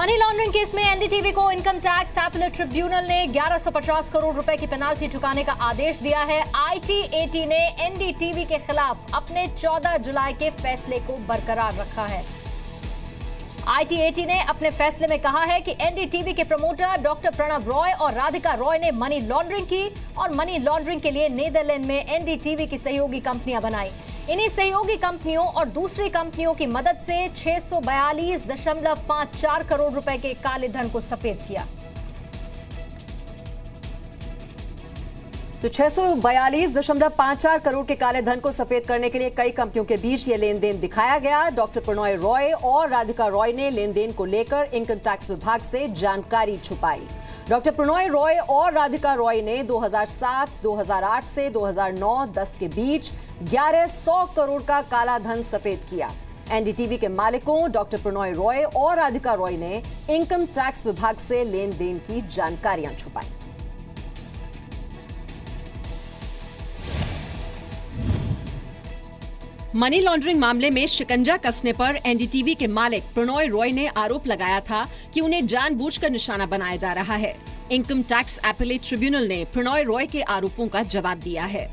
Money laundering case में NDTV को income tax appellate tribunal ने 1150 करोड़ रुपए की पेनाल्टी चुकाने का आदेश दिया है। आईटीएटी ने एनडीटीवी के खिलाफ अपने 14 जुलाई के फैसले को बरकरार रखा है। आईटीएटी ने अपने फैसले में कहा है कि एनडीटीवी के प्रमोटर डॉक्टर प्रणव रॉय और राधिका रॉय ने मनी लॉन्ड्रिंग की और मनी लॉन्ड्रिंग के लिए नीदरलैंड में एनडीटीवी की सहयोगी कंपनियां बनाई। इन्हीं सहयोगी कंपनियों और दूसरी कंपनियों की मदद से 642.54 करोड़ रुपए के काले धन को सफेद किया। तो 642.54 करोड़ के काले धन को सफेद करने के लिए कई कंपनियों के बीच ये लेन देन दिखाया गया। डॉक्टर प्रणव रॉय और राधिका रॉय ने लेन देन को लेकर इनकम टैक्स विभाग से जानकारी छुपाई। डॉक्टर प्रणव रॉय और राधिका रॉय ने 2007, 2008 से 2009-10 के बीच 1100 करोड़ का काला धन सफेद किया। एनडीटीवी के मालिकों डॉक्टर प्रणव रॉय और राधिका रॉय ने इनकम टैक्स विभाग से लेन देन की जानकारियां छुपाई। मनी लॉन्ड्रिंग मामले में शिकंजा कसने पर एनडीटीवी के मालिक प्रणव रॉय ने आरोप लगाया था कि उन्हें जानबूझकर निशाना बनाया जा रहा है। इनकम टैक्स अपीलेट ट्रिब्यूनल ने प्रणव रॉय के आरोपों का जवाब दिया है।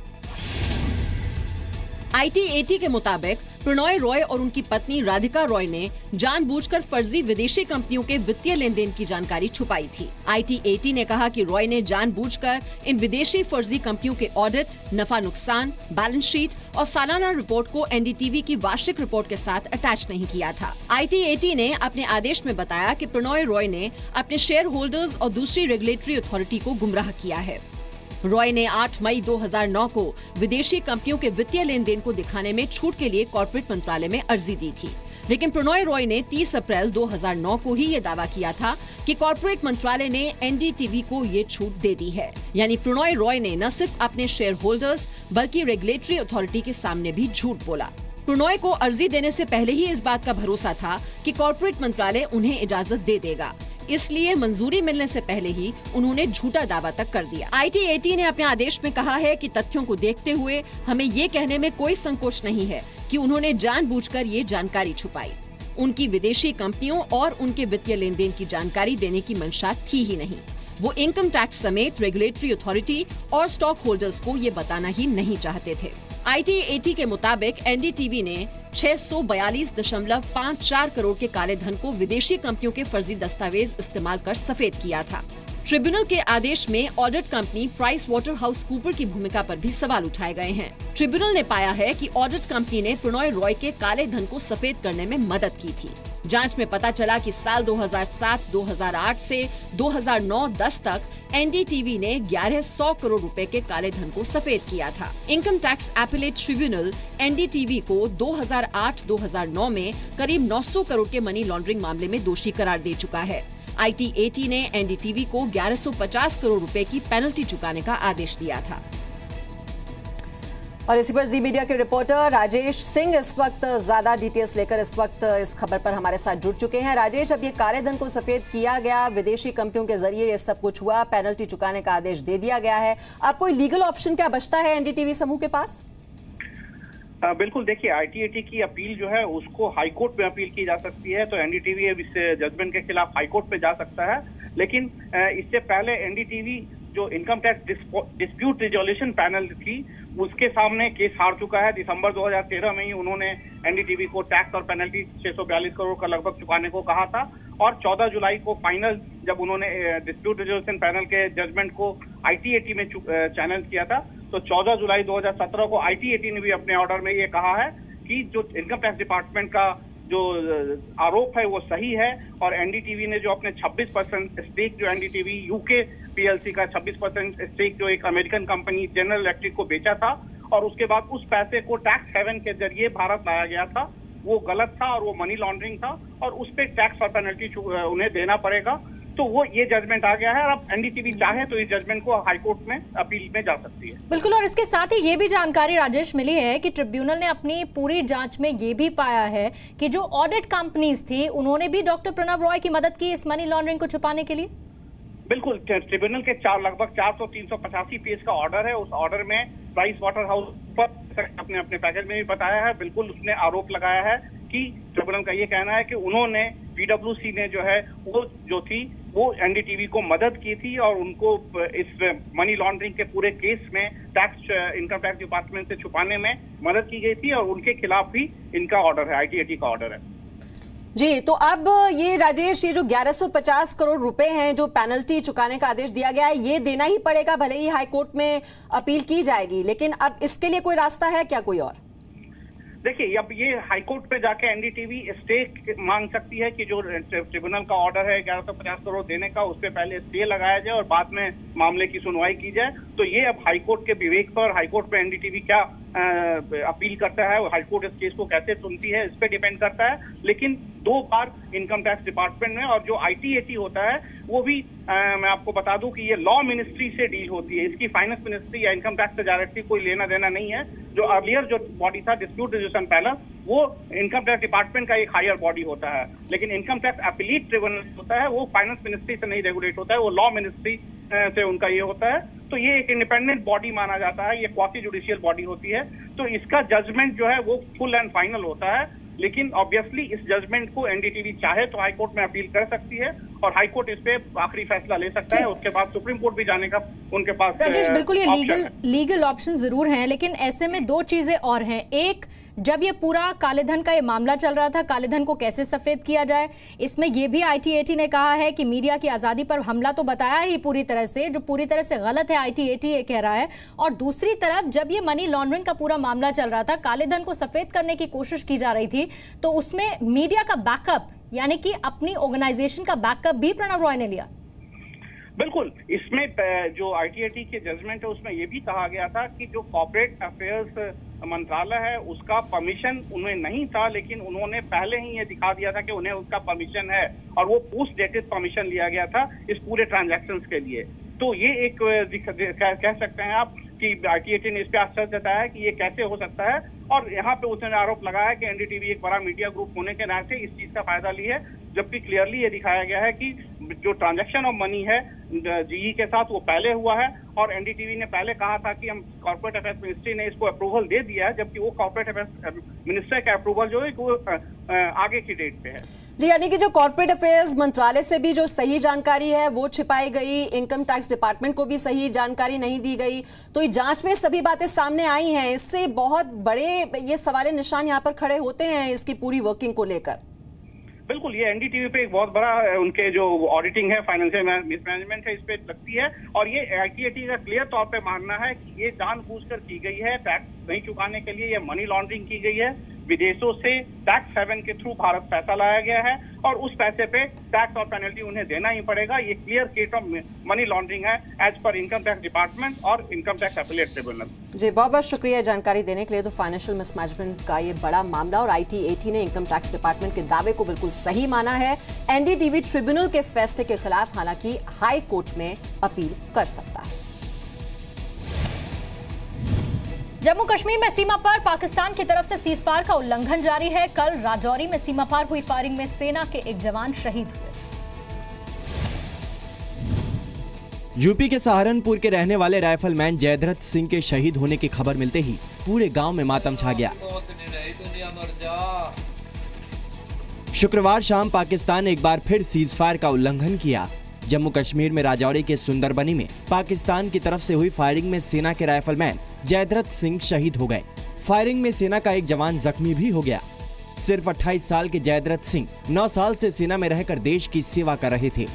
आईटीएटी के मुताबिक प्रणव रॉय और उनकी पत्नी राधिका रॉय ने जानबूझकर फर्जी विदेशी कंपनियों के वित्तीय लेन देन की जानकारी छुपाई थी। आईटीएटी ने कहा कि रॉय ने जानबूझकर इन विदेशी फर्जी कंपनियों के ऑडिट, नफा नुकसान, बैलेंस शीट और सालाना रिपोर्ट को एनडीटीवी की वार्षिक रिपोर्ट के साथ अटैच नहीं किया था। आईटीएटी ने अपने आदेश में बताया कि प्रणव रॉय ने अपने शेयर होल्डर्स और दूसरी रेगुलेटरी अथॉरिटी को गुमराह किया है। रॉय ने 8 मई 2009 को विदेशी कंपनियों के वित्तीय लेन देन को दिखाने में छूट के लिए कॉर्पोरेट मंत्रालय में अर्जी दी थी, लेकिन प्रणव रॉय ने 30 अप्रैल 2009 को ही ये दावा किया था कि कॉर्पोरेट मंत्रालय ने एनडीटीवी को ये छूट दे दी है। यानी प्रणव रॉय ने न सिर्फ अपने शेयर होल्डर्स बल्कि रेगुलेटरी अथॉरिटी के सामने भी झूठ बोला। प्रणव को अर्जी देने से पहले ही इस बात का भरोसा था कि कॉर्पोरेट मंत्रालय उन्हें इजाजत दे देगा, इसलिए मंजूरी मिलने से पहले ही उन्होंने झूठा दावा तक कर दिया। आईटीएटी ने अपने आदेश में कहा है कि तथ्यों को देखते हुए हमें ये कहने में कोई संकोच नहीं है कि उन्होंने जानबूझकर ये जानकारी छुपाई। उनकी विदेशी कंपनियों और उनके वित्तीय लेन देन की जानकारी देने की मंशा थी ही नहीं। वो इनकम टैक्स समेत रेगुलेटरी अथॉरिटी और स्टॉक होल्डर्स को ये बताना ही नहीं चाहते थे। आईटीएटी के मुताबिक एनडीटीवी ने 642.54 करोड़ के काले धन को विदेशी कंपनियों के फर्जी दस्तावेज इस्तेमाल कर सफेद किया था। ट्रिब्यूनल के आदेश में ऑडिट कंपनी प्राइसवाटरहाउसकूपर की भूमिका पर भी सवाल उठाए गए हैं। ट्रिब्यूनल ने पाया है कि ऑडिट कंपनी ने प्रणव रॉय के काले धन को सफेद करने में मदद की थी। जांच में पता चला कि साल 2007-2008 से 2009-10 तक एनडीटीवी ने 1100 करोड़ रुपए के काले धन को सफेद किया था। Income tax appellate tribunal NDTV को 2008-2009 में करीब 900 करोड़ के मनी लॉन्ड्रिंग मामले में दोषी करार दे चुका है। आईटीएटी ने एनडीटीवी को 1150 करोड़ रुपए की पेनल्टी चुकाने का आदेश दिया था। और इसी पर जी मीडिया के रिपोर्टर राजेश सिंह इस वक्त ज्यादा डिटेल्स लेकर इस वक्त इस खबर पर हमारे साथ जुड़ चुके हैं। राजेश, अब ये काले धन को सफेद किया गया, विदेशी कंपनियों के जरिए ये सब कुछ हुआ, पेनल्टी चुकाने का आदेश दे दिया गया है, अब कोई लीगल ऑप्शन क्या बचता है एनडीटीवी समूह के पास? बिल्कुल, देखिए आईटीएटी की अपील जो है उसको हाईकोर्ट में अपील की जा सकती है, तो एनडीटीवी अब इस जजमेंट के खिलाफ हाईकोर्ट पे जा सकता है। लेकिन इससे पहले एनडीटीवी जो income tax dispute resolution panel थी उसके सामने केस हार चुका है। दिसंबर 2013 में ही उन्होंने एनडीटीवी को टैक्स और पेनल्टी 642 करोड़ का लगभग चुकाने को कहा था और 14 जुलाई को फाइनल जब उन्होंने डिस्प्यूट रिजोल्यूशन पैनल के जजमेंट को आईटीएटी में चैलेंज किया था, तो 14 जुलाई 2017 को आईटीएटी ने भी अपने ऑर्डर में ये कहा है कि जो इनकम टैक्स डिपार्टमेंट का जो आरोप है वो सही है और एनडीटीवी ने जो अपने 26% स्टेक जो एनडीटीवी यूके पीएलसी का 26% स्टेक जो एक अमेरिकन कंपनी जनरल इलेक्ट्रिक को बेचा था और उसके बाद उस पैसे को टैक्स हेवन के जरिए भारत लाया गया था, वो गलत था और वो मनी लॉन्ड्रिंग था और उस पर टैक्स और पेनल्टी उन्हें देना पड़ेगा। तो वो ये जजमेंट आ गया है और अब एनडीटीवी चाहे तो इस जजमेंट को हाईकोर्ट में अपील में जा सकती है। बिल्कुल, और इसके साथ ही ये भी जानकारी राजेश मिली है कि ट्रिब्यूनल ने अपनी पूरी जांच में ये भी पाया है कि जो ऑडिट कंपनीज थी उन्होंने भी डॉक्टर प्रणव रॉय की मदद की इस मनी लॉन्ड्रिंग को छुपाने के लिए। बिल्कुल, ट्रिब्यूनल के लगभग 400-385 पेज का ऑर्डर है। उस ऑर्डर में प्राइसवाटरहाउस पर अपने अपने पैकेज में भी बताया है, बिल्कुल उसने आरोप लगाया है कि ट्रिब्यूनल का ये कहना है कि उन्होंने पीडब्ल्यूसी ने जो है वो एनडीटीवी को मदद की थी और उनको इस मनी लॉन्ड्रिंग के पूरे केस में इनकम टैक्स डिपार्टमेंट से छुपाने में मदद की गई थी, और उनके खिलाफ ही इनका ऑर्डर है, आईटीएटी का ऑर्डर है। जी, तो अब ये राजेश, ये जो 1150 करोड़ रुपए हैं जो पेनल्टी चुकाने का आदेश दिया गया है, ये देना ही पड़ेगा, भले ही हाई कोर्ट में अपील की जाएगी, लेकिन अब इसके लिए कोई रास्ता है क्या, कोई और? देखिए, अब ये हाईकोर्ट पे जाके एनडीटीवी स्टे मांग सकती है कि जो ट्रिब्यूनल का ऑर्डर है 1150 करोड़ देने का, उस पर पहले स्टे लगाया जाए और बाद में मामले की सुनवाई की जाए। तो ये अब हाईकोर्ट के विवेक पर, हाईकोर्ट पे एनडीटीवी क्या अपील करता है, हाईकोर्ट इस केस को कैसे सुनती है, इस पे डिपेंड करता है। लेकिन 2 बार इनकम टैक्स डिपार्टमेंट में, और जो आईटीएटी होता है वो भी मैं आपको बता दूं कि ये लॉ मिनिस्ट्री से डील होती है, इसकी फाइनेंस मिनिस्ट्री या इनकम टैक्स से डायरेक्टली कोई लेना देना नहीं है। जो अर्लियर जो बॉडी था डिस्प्यूट रेजोल्यूशन पैनल, वो इनकम टैक्स डिपार्टमेंट का एक हायर बॉडी होता है, लेकिन इनकम टैक्स अपीलीट ट्रिब्यूनल होता है वो फाइनेंस मिनिस्ट्री से नहीं रेगुलेट होता है, वो लॉ मिनिस्ट्री से उनका ये होता है। तो ये एक इंडिपेंडेंट बॉडी माना जाता है, ये क्वासी जुडिशियल बॉडी होती है, तो इसका जजमेंट जो है वो फुल एंड फाइनल होता है। लेकिन ऑब्वियसली इस जजमेंट को एनडीटीवी चाहे तो हाईकोर्ट में अपील कर सकती है और हाईकोर्ट इस पे आखिरी फैसला ले सकता है, उसके बाद सुप्रीम कोर्ट भी जाने का उनके पास राजेश, बिल्कुल ये लीगल ऑप्शन जरूर हैं, लेकिन ऐसे में 2 चीजें और हैं। एक, जब ये पूरा कालेधन का ये मामला चल रहा था, कालेधन को कैसे सफेद किया जाए, इसमें ये भी आईटीएटी ने कहा है कि मीडिया की आजादी पर हमला तो बताया ही पूरी तरह से, जो पूरी तरह से गलत है, आईटीएटी ये कह रहा है। और दूसरी तरफ जब ये मनी लॉन्ड्रिंग का पूरा मामला चल रहा था, कालेधन को सफेद करने की कोशिश की जा रही थी, तो उसमें मीडिया का बैकअप, यानी कि अपनी ऑर्गेनाइजेशन का बैकअप भी प्रणव रॉय ने लिया। बिल्कुल, इसमें जो आईटीएटी के जजमेंट है उसमें यह भी कहा गया था कि जो कॉर्पोरेट अफेयर्स मंत्रालय है उसका परमिशन उन्हें नहीं था, लेकिन उन्होंने पहले ही ये दिखा दिया था कि उन्हें उसका परमिशन है, और वो पोस्ट डेटेड परमिशन लिया गया था इस पूरे ट्रांजैक्शंस के लिए। तो ये एक कह सकते हैं आप कि आईटीएटी ने इस पे आश्चर्य जताया है कि ये कैसे हो सकता है, और यहाँ पे उसने आरोप लगाया कि एनडीटीवी एक बड़ा मीडिया ग्रुप होने के नाते इस चीज का फायदा ली है, जबकि क्लियरली ये दिखाया गया है कि जो ट्रांजैक्शन ऑफ मनी है जीई के साथ वो पहले हुआ है, और एनडीटीवी ने पहले कहा था कि हम कॉर्पोरेट अफेयर्स मिनिस्ट्री ने इसको अप्रूवल दे दिया है, जबकि वो कॉर्पोरेट अफेयर्स मिनिस्टर का अप्रूवल जो है वो आगे की डेट पे है। जी, यानी कि जो कॉर्पोरेट अफेयर्स मंत्रालय से भी जो सही जानकारी है वो छिपाई गई, इनकम टैक्स डिपार्टमेंट को भी सही जानकारी नहीं दी गई, तो ये जांच में सभी बातें सामने आई हैं। इससे बहुत बड़े ये सवाल निशान यहाँ पर खड़े होते हैं इसकी पूरी वर्किंग को लेकर। बिल्कुल, ये एनडीटीवी पे एक बहुत बड़ा उनके जो ऑडिटिंग है, फाइनेंशियल मिसमैनेजमेंट है, इस पे लगती है, और ये आईटीएटी का क्लियर तौर पे मानना है कि ये जानबूझकर की गई है, टैक्स नहीं चुकाने के लिए ये मनी लॉन्ड्रिंग की गई है, विदेशों से टैक्स हेवन के थ्रू भारत पैसा लाया गया है, और उस पैसे पे टैक्स और पेनल्टी उन्हें देना ही पड़ेगा। ये clear case of money laundering है as per income tax department और इनकम टैक्स अपीलेट ट्रिब्यूनल। जी, बहुत बहुत शुक्रिया जानकारी देने के लिए। तो फाइनेंशियल मिसमैनेजमेंट का ये बड़ा मामला, और आईटीएटी ने इनकम टैक्स डिपार्टमेंट के दावे को बिल्कुल सही माना है। एनडीटीवी ट्रिब्यूनल के फैसले के खिलाफ हालांकि हाई कोर्ट में अपील कर सकता है। जम्मू कश्मीर में सीमा पर पाकिस्तान की तरफ से सीजफायर का उल्लंघन जारी है। कल राजौरी में सीमा पार हुई फायरिंग में सेना के एक जवान शहीद हुए। यूपी के सहारनपुर के रहने वाले राइफलमैन जयद्रथ सिंह के शहीद होने की खबर मिलते ही पूरे गांव में मातम छा गया। शुक्रवार शाम पाकिस्तान ने एक बार फिर सीजफायर का उल्लंघन किया। जम्मू कश्मीर में राजौरी के सुंदरबनी में पाकिस्तान की तरफ से हुई फायरिंग में सेना के राइफलमैन जयद्रथ सिंह शहीद हो गए। फायरिंग में सेना का एक जवान जख्मी भी हो गया। सिर्फ 28 साल के जयद्रथ सिंह 9 साल से सेना में रहकर देश की सेवा कर रहे थे।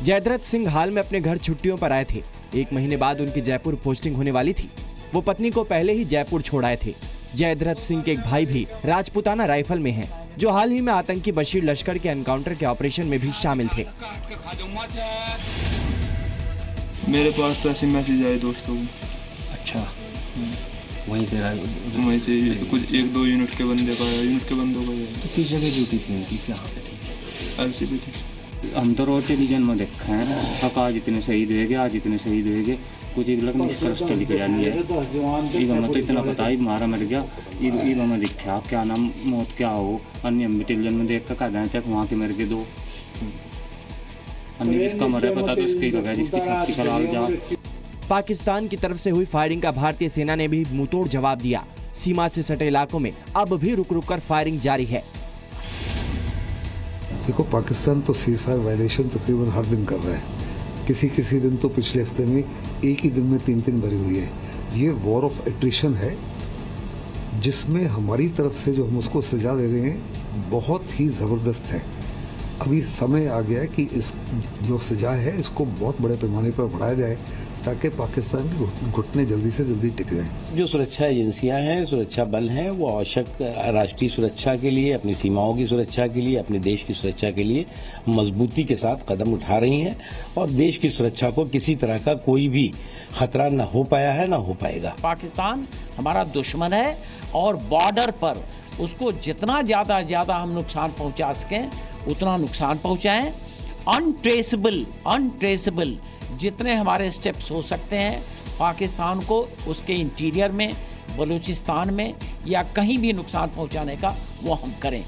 जयद्रथ सिंह हाल में अपने घर छुट्टियों पर आए थे। 1 महीने बाद उनकी जयपुर पोस्टिंग होने वाली थी। वो पत्नी को पहले ही जयपुर छोड़ आए थे। जयद्रथ सिंह के एक भाई भी राजपुताना राइफल में हैं, जो हाल ही में आतंकी बशीर लश्कर के एनकाउंटर के ऑपरेशन में भी शामिल थे। मेरे पास तो ऐसे मैसेज आए दोस्तों को। अच्छा, वहीं से कुछ 1-2 यूनिट के बंदों का तो किस जगह ड्यूटी थी उनकी, कहाँ पे थी? एलसीबी थी। हम तो रोज टेलीविजन में देखा है, आज इतने शहीद हुए, आज इतने शहीद हुए, कुछ एक लग निष्कर्ष लिख जानी है। हमें तो इतना पता ही मारा मर गया, हमें दिखा क्या नाम मौत क्या हो, अन्य हम टेलीविजन में देख कर कह दें तक वहाँ के मर के 2 अन्य जिसका मरे पता तो उसकी जगह जिसकी छाती खराब जा। पाकिस्तान की तरफ से हुई फायरिंग का भारतीय सेना ने भी मुंहतोड़ जवाब दिया। सीमा से सटे इलाकों में अब भी रुक रुक कर फायरिंग जारी है। देखो, पाकिस्तान तो सीज़फायर वायलेशन तकरीबन हर दिन कर रहा है। किसी दिन तो पिछले हफ्ते में एक ही दिन में 3 भरी हुई है। ये वॉर ऑफ एट्रिशन है, जिसमें हमारी तरफ से जो हम उसको सजा दे रहे हैं बहुत ही ज़बरदस्त है। अभी समय आ गया है कि इस जो सजा है इसको बहुत बड़े पैमाने पर बढ़ाया जाए, ताकि पाकिस्तान के घुटने जल्दी से जल्दी टिक जाएं। जो सुरक्षा एजेंसियां हैं, सुरक्षा बल हैं, वो आवश्यक राष्ट्रीय सुरक्षा के लिए, अपनी सीमाओं की सुरक्षा के लिए, अपने देश की सुरक्षा के लिए मजबूती के साथ कदम उठा रही हैं और देश की सुरक्षा को किसी तरह का कोई भी खतरा न हो पाया है, न हो पाएगा। पाकिस्तान हमारा दुश्मन है और बॉर्डर पर उसको जितना ज़्यादा हम नुकसान पहुंचा सकें उतना नुकसान पहुंचाएं। अनट्रेसेबल जितने हमारे स्टेप्स हो सकते हैं पाकिस्तान को उसके इंटीरियर में, बलूचिस्तान में या कहीं भी नुकसान पहुंचाने का वो हम करें।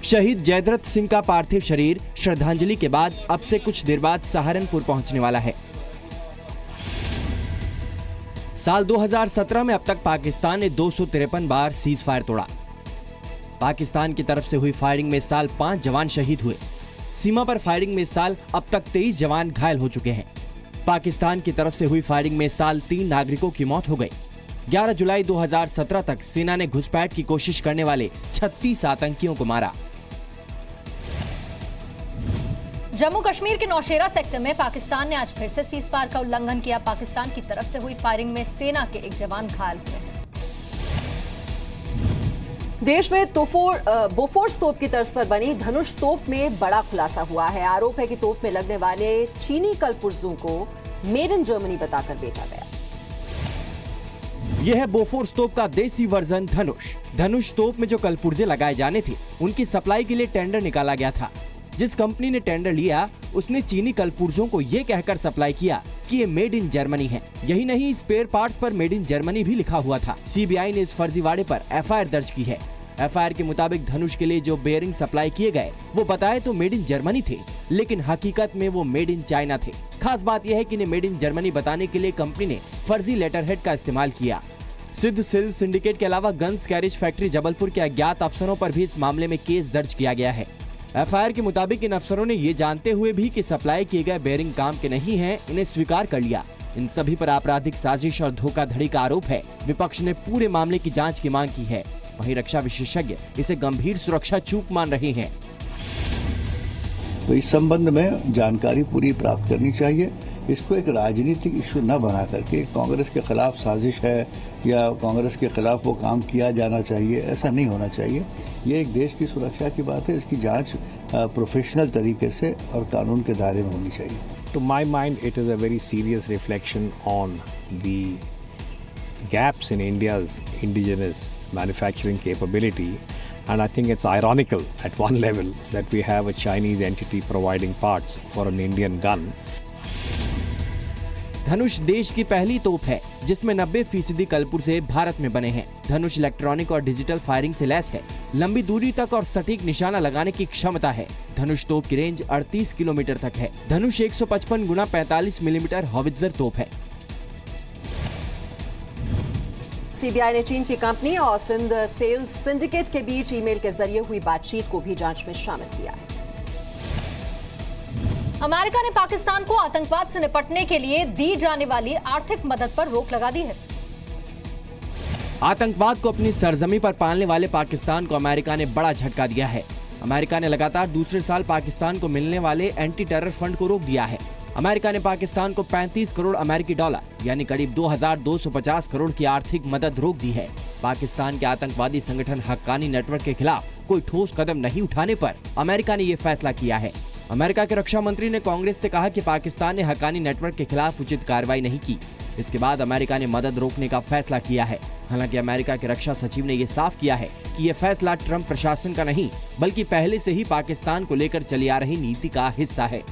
शहीद जयद्रथ सिंह का पार्थिव शरीर श्रद्धांजलि के बाद अब से कुछ देर बाद सहारनपुर पहुंचने वाला है। साल 2017 में अब तक पाकिस्तान ने 253 बार सीज फायर तोड़ा। पाकिस्तान की तरफ से हुई फायरिंग में इस साल 5 जवान शहीद हुए। सीमा पर फायरिंग में इस साल अब तक 23 जवान घायल हो चुके हैं। पाकिस्तान की तरफ से हुई फायरिंग में इस साल 3 नागरिकों की मौत हो गई। 11 जुलाई 2017 तक सेना ने घुसपैठ की कोशिश करने वाले 36 आतंकियों को मारा। जम्मू कश्मीर के नौशेरा सेक्टर में पाकिस्तान ने आज फिर से सीज फायर का उल्लंघन किया। पाकिस्तान की तरफ से हुई फायरिंग में सेना के एक जवान घायल हुए हैं। देश में बोफोर्स तोप की तर्ज पर बनी धनुष तोप में बड़ा खुलासा हुआ है। आरोप है कि तोप में लगने वाले चीनी कलपुर्जों को मेड इन जर्मनी बताकर बेचा गया। यह है बोफोर्स तोप का देसी वर्जन धनुष। धनुष तोप में जो कलपुर्जे लगाए जाने थे उनकी सप्लाई के लिए टेंडर निकाला गया था। जिस कंपनी ने टेंडर लिया उसने चीनी कलपुर्जों को ये कहकर सप्लाई किया कि ये मेड इन जर्मनी है। यही नहीं, स्पेयर पार्ट्स पर मेड इन जर्मनी भी लिखा हुआ था। सीबीआई ने इस फर्जीवाड़े पर एफआईआर दर्ज की है। एफआईआर के मुताबिक धनुष के लिए जो बेयरिंग सप्लाई किए गए वो बताए तो मेड इन जर्मनी थे, लेकिन हकीकत में वो मेड इन चाइना थे। खास बात यह है कि मेड इन जर्मनी बताने के लिए कंपनी ने फर्जी लेटर हेड का इस्तेमाल किया। सिद्ध सेल्स सिंडिकेट के अलावा गन्स कैरेज फैक्ट्री जबलपुर के अज्ञात अफसरों पर भी इस मामले में केस दर्ज किया गया है। एफआईआर के मुताबिक इन अफसरों ने ये जानते हुए भी कि सप्लाई किए गए बेयरिंग काम के नहीं हैं, इन्हें स्वीकार कर लिया। इन सभी पर आपराधिक साजिश और धोखाधड़ी का आरोप है। विपक्ष ने पूरे मामले की जांच की मांग की है। वहीं रक्षा विशेषज्ञ इसे गंभीर सुरक्षा चूक मान रहे हैं। तो इस संबंध में जानकारी पूरी प्राप्त करनी चाहिए। इसको एक राजनीतिक इश्यू न बना करके कांग्रेस के खिलाफ साजिश है या कांग्रेस के खिलाफ वो काम किया जाना चाहिए, ऐसा नहीं होना चाहिए। ये एक देश की सुरक्षा की बात है। इसकी जांच प्रोफेशनल तरीके से और कानून के दायरे में होनी चाहिए। To my mind, it is a very serious reflection on the gaps in India's indigenous manufacturing capability, and I think it's ironical at one level that we have a Chinese entity providing parts for an Indian gun. धनुष देश की पहली तोप है जिसमें 90% कलपुर्जे भारत में बने हैं। धनुष electronic और डिजिटल फायरिंग से लैस है। लंबी दूरी तक और सटीक निशाना लगाने की क्षमता है। धनुष तोप की रेंज 38 किलोमीटर तक है। धनुष 155 गुना 45 मिलीमीटर हॉवित्जर तोप है। सीबीआई ने चीन की कंपनी और सिंध सेल्स सिंडिकेट के बीच ईमेल के जरिए हुई बातचीत को भी जांच में शामिल किया है। अमेरिका ने पाकिस्तान को आतंकवाद से निपटने के लिए दी जाने वाली आर्थिक मदद पर रोक लगा दी है। आतंकवाद को अपनी सरजमी पर पालने वाले पाकिस्तान को अमेरिका ने बड़ा झटका दिया है। अमेरिका ने लगातार दूसरे साल पाकिस्तान को मिलने वाले एंटी टेरर फंड को रोक दिया है। अमेरिका ने पाकिस्तान को 35 करोड़ अमेरिकी डॉलर यानी करीब 2250 करोड़ की आर्थिक मदद रोक दी है। पाकिस्तान के आतंकवादी संगठन हक्कानी नेटवर्क के खिलाफ कोई ठोस कदम नहीं उठाने पर अमेरिका ने ये फैसला किया है। अमेरिका के रक्षा मंत्री ने कांग्रेस से कहा कि पाकिस्तान ने हक्कानी नेटवर्क के खिलाफ उचित कार्रवाई नहीं की। इसके बाद अमेरिका ने मदद रोकने का फैसला किया है। हालांकि अमेरिका के रक्षा सचिव ने यह साफ किया है कि यह फैसला ट्रंप प्रशासन का नहीं बल्कि पहले से ही पाकिस्तान को लेकर चली आ रही नीति का हिस्सा है।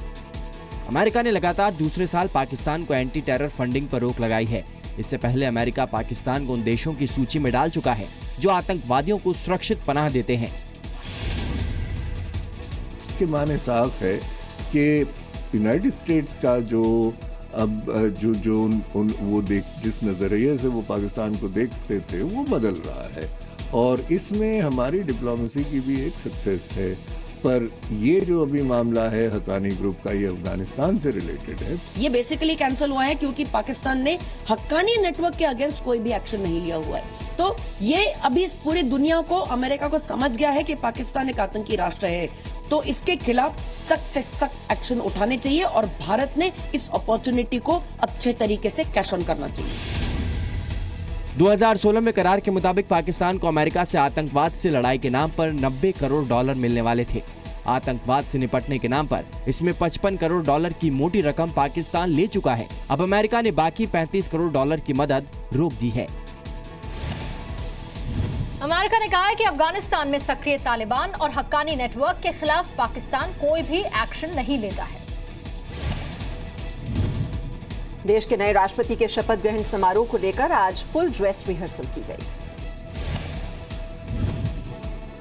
अमेरिका ने लगातार दूसरे साल पाकिस्तान को एंटी टेरर फंडिंग पर रोक लगाई है। इससे पहले अमेरिका पाकिस्तान को उन देशों की सूची में डाल चुका है जो आतंकवादियों को सुरक्षित पनाह देते हैं। के माने साफ है कि यूनाइटेड स्टेट्स का जो अब वो जिस नज़रिए से वो पाकिस्तान को देखते थे वो बदल रहा है और इसमें हमारी डिप्लोमेसी की भी एक सक्सेस है पर ये जो अभी मामला है हक्कानी ग्रुप का, ये अफगानिस्तान से रिलेटेड है। ये बेसिकली कैंसिल हुआ है क्योंकि पाकिस्तान ने हक्कानी नेटवर्क के अगेंस्ट कोई भी एक्शन नहीं लिया हुआ है। तो ये अभी इस पूरी दुनिया को, अमेरिका को समझ गया है कि पाकिस्तान एक आतंकी राष्ट्र है, तो इसके खिलाफ सख्त से सख्त एक्शन उठाने चाहिए और भारत ने इस अपॉर्चुनिटी को अच्छे तरीके से कैश ऑन करना चाहिए। 2016 में करार के मुताबिक पाकिस्तान को अमेरिका से आतंकवाद से लड़ाई के नाम पर 90 करोड़ डॉलर मिलने वाले थे। आतंकवाद से निपटने के नाम पर इसमें 55 करोड़ डॉलर की मोटी रकम पाकिस्तान ले चुका है। अब अमेरिका ने बाकी 35 करोड़ डॉलर की मदद रोक दी है। अमेरिका ने कहा है कि अफगानिस्तान में सक्रिय तालिबान और हक्कानी नेटवर्क के खिलाफ पाकिस्तान कोई भी एक्शन नहीं लेता है। देश के नए राष्ट्रपति के शपथ ग्रहण समारोह को लेकर आज फुल ड्रेस रिहर्सल की गई।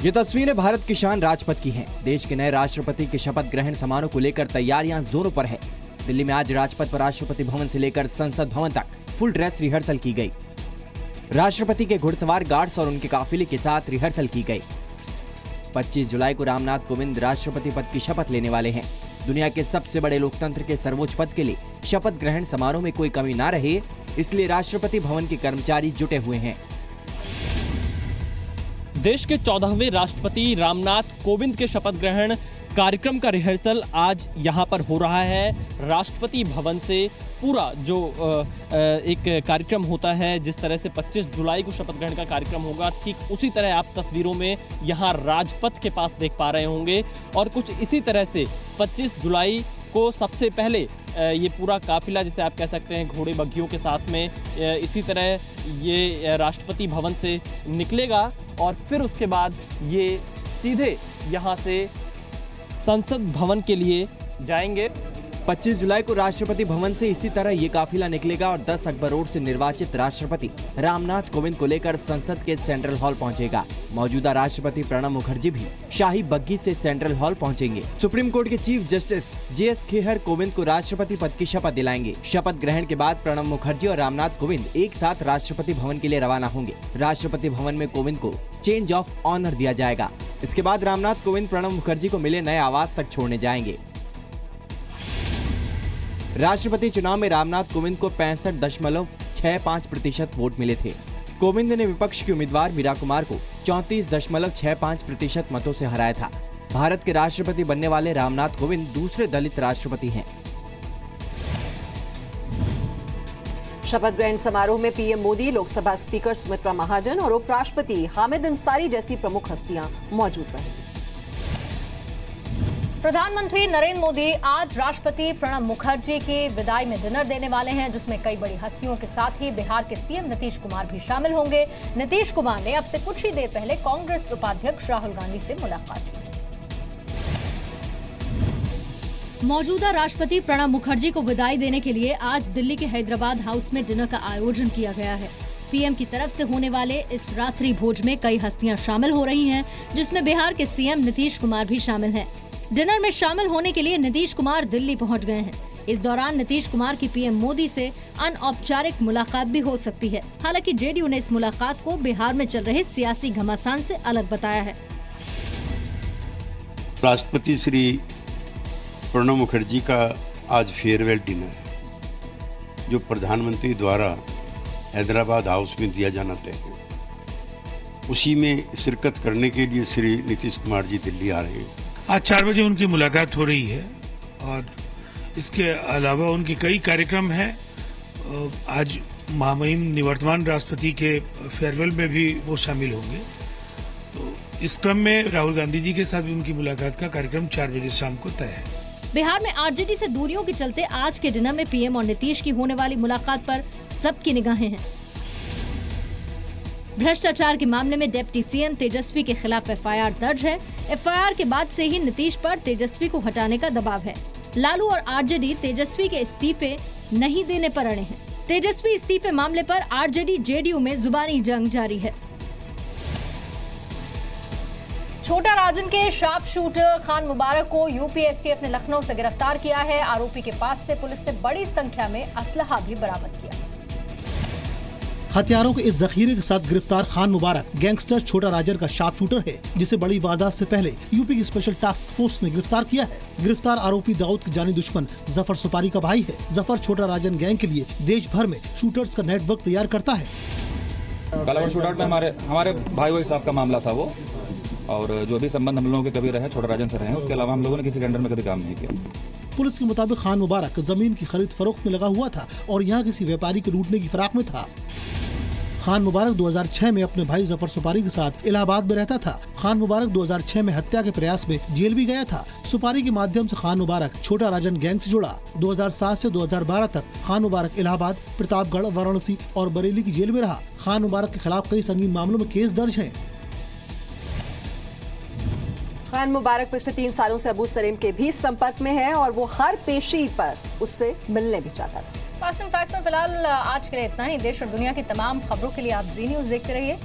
ये तस्वीरें भारत की शान राजपथ की हैं। देश के नए राष्ट्रपति के शपथ ग्रहण समारोह को लेकर तैयारियां जोरों पर है। दिल्ली में आज राजपथ पर राष्ट्रपति भवन से लेकर संसद भवन तक फुल ड्रेस रिहर्सल की गई। राष्ट्रपति के घुड़सवार गार्ड्स और उनके काफिले के साथ रिहर्सल की गई। 25 जुलाई को रामनाथ कोविंद राष्ट्रपति पद की शपथ लेने वाले हैं। दुनिया के सबसे बड़े लोकतंत्र के सर्वोच्च पद के लिए शपथ ग्रहण समारोह में कोई कमी न रहे, इसलिए राष्ट्रपति भवन के कर्मचारी जुटे हुए हैं। देश के 14वें राष्ट्रपति रामनाथ कोविंद के शपथ ग्रहण कार्यक्रम का रिहर्सल आज यहां पर हो रहा है। राष्ट्रपति भवन से पूरा जो एक कार्यक्रम होता है, जिस तरह से 25 जुलाई को शपथ ग्रहण का कार्यक्रम होगा, ठीक उसी तरह आप तस्वीरों में यहां राजपथ के पास देख पा रहे होंगे। और कुछ इसी तरह से 25 जुलाई को सबसे पहले ये पूरा काफिला, जिसे आप कह सकते हैं घोड़े बग्घियों के साथ में, इसी तरह ये राष्ट्रपति भवन से निकलेगा और फिर उसके बाद ये सीधे यहाँ से संसद भवन के लिए जाएंगे। 25 जुलाई को राष्ट्रपति भवन से इसी तरह ये काफिला निकलेगा और 10 अक्टूबर रोड से निर्वाचित राष्ट्रपति रामनाथ कोविंद को लेकर संसद के सेंट्रल हॉल पहुंचेगा। मौजूदा राष्ट्रपति प्रणब मुखर्जी भी शाही बग्घी से सेंट्रल हॉल पहुंचेंगे। सुप्रीम कोर्ट के chief justice JS Khehar Kovind को राष्ट्रपति पद की शपथ दिलाएंगे। शपथ ग्रहण के बाद प्रणब मुखर्जी और रामनाथ कोविंद एक साथ राष्ट्रपति भवन के लिए रवाना होंगे। राष्ट्रपति भवन में कोविंद को चेंज ऑफ ऑनर दिया जाएगा। इसके बाद रामनाथ कोविंद प्रणब मुखर्जी को मिले नए आवास तक छोड़ने जाएंगे। राष्ट्रपति चुनाव में रामनाथ कोविंद को 65.65% वोट मिले थे। कोविंद ने विपक्ष की उम्मीदवार मीरा कुमार को 34.65% मतों से हराया था। भारत के राष्ट्रपति बनने वाले रामनाथ कोविंद दूसरे दलित राष्ट्रपति हैं। शपथ ग्रहण समारोह में पीएम मोदी, लोकसभा स्पीकर सुमित्रा महाजन और उपराष्ट्रपति हामिद अंसारी जैसी प्रमुख हस्तियां मौजूद रहेंगी। प्रधानमंत्री नरेंद्र मोदी आज राष्ट्रपति प्रणब मुखर्जी की विदाई में डिनर देने वाले हैं, जिसमें कई बड़ी हस्तियों के साथ ही बिहार के सीएम नीतीश कुमार भी शामिल होंगे। नीतीश कुमार ने अब से कुछ ही देर पहले कांग्रेस उपाध्यक्ष राहुल गांधी से मुलाकात की। मौजूदा राष्ट्रपति प्रणब मुखर्जी को विदाई देने के लिए आज दिल्ली के हैदराबाद हाउस में डिनर का आयोजन किया गया है। पीएम की तरफ से होने वाले इस रात्रि भोज में कई हस्तियां शामिल हो रही हैं, जिसमें बिहार के सीएम नीतीश कुमार भी शामिल हैं। डिनर में शामिल होने के लिए नीतीश कुमार दिल्ली पहुंच गए हैं। इस दौरान नीतीश कुमार की पीएम मोदी से अनौपचारिक मुलाकात भी हो सकती है। हालांकि जेडीयू ने इस मुलाकात को बिहार में चल रहे सियासी घमासान से अलग बताया है। राष्ट्रपति श्री प्रणब मुखर्जी का आज फेयरवेल डिनर, जो प्रधानमंत्री द्वारा हैदराबाद हाउस में दिया जाना तय है, उसी में शिरकत करने के लिए श्री नीतीश कुमार जी दिल्ली आ रहे हैं। आज 4 बजे उनकी मुलाकात हो रही है और इसके अलावा उनके कई कार्यक्रम हैं। आज महामहिम निवर्तमान राष्ट्रपति के फेयरवेल में भी वो शामिल होंगे। तो इस क्रम में राहुल गांधी जी के साथ भी उनकी मुलाकात का कार्यक्रम 4 बजे शाम को तय है। बिहार में आरजेडी से दूरियों के चलते आज के डिनर में पीएम और नीतीश की होने वाली मुलाकात पर सबकी निगाहें हैं। भ्रष्टाचार के मामले में डिप्टी सीएम तेजस्वी के खिलाफ एफआईआर दर्ज है। एफआईआर के बाद से ही नीतीश पर तेजस्वी को हटाने का दबाव है। लालू और आरजेडी तेजस्वी के इस्तीफे नहीं देने पर अड़े हैं। तेजस्वी इस्तीफे मामले पर आरजेडी जेडीयू में जुबानी जंग जारी है। छोटा राजन के शार्प शूटर खान मुबारक को यूपी एसटीएफ ने लखनऊ से गिरफ्तार किया है। आरोपी के पास से पुलिस ने बड़ी संख्या में असलहा भी बरामद किया। हथियारों के इस जखीरे के साथ गिरफ्तार खान मुबारक गैंगस्टर छोटा राजन का शार्प शूटर है, जिसे बड़ी वारदात से पहले यूपी की स्पेशल टास्क फोर्स ने गिरफ्तार किया है। गिरफ्तार आरोपी दाऊद के जानी दुश्मन जफर सुपारी का भाई है। जफर छोटा राजन गैंग के लिए देश भर में शूटर्स का नेटवर्क तैयार करता है। कालावड़ शूटआउट में हमारे भाई वही साहब का मामला था वो, और जो भी संबंध हम लोगों के कभी रहे छोटा राजन से रहे, उसके अलावा हम लोगों ने किसी के अंडर में कभी काम नहीं किया। पुलिस के मुताबिक खान मुबारक जमीन की खरीद फरोख्त में लगा हुआ था और यहाँ किसी व्यापारी को लूटने की फिराक में था। खान मुबारक 2006 में अपने भाई जफर सुपारी के साथ इलाहाबाद में रहता था। खान मुबारक 2006 में हत्या के प्रयास में जेल भी गया था। सुपारी के माध्यम से खान मुबारक छोटा राजन गैंग से जुड़ा। 2007 से 2012 तक खान मुबारक इलाहाबाद, प्रतापगढ़, वाराणसी और बरेली की जेल में रहा। खान मुबारक के खिलाफ कई संगीन मामलों में केस दर्ज हैं। खान मुबारक पिछले 3 सालों से अबू सलीम के भी संपर्क में है और वो हर पेशी पर उससे मिलने भी चाहता था। फास्ट एंड फैक्ट्स में फिलहाल आज के लिए इतना ही। देश और दुनिया की तमाम खबरों के लिए आप जी न्यूज़ देखते रहिए।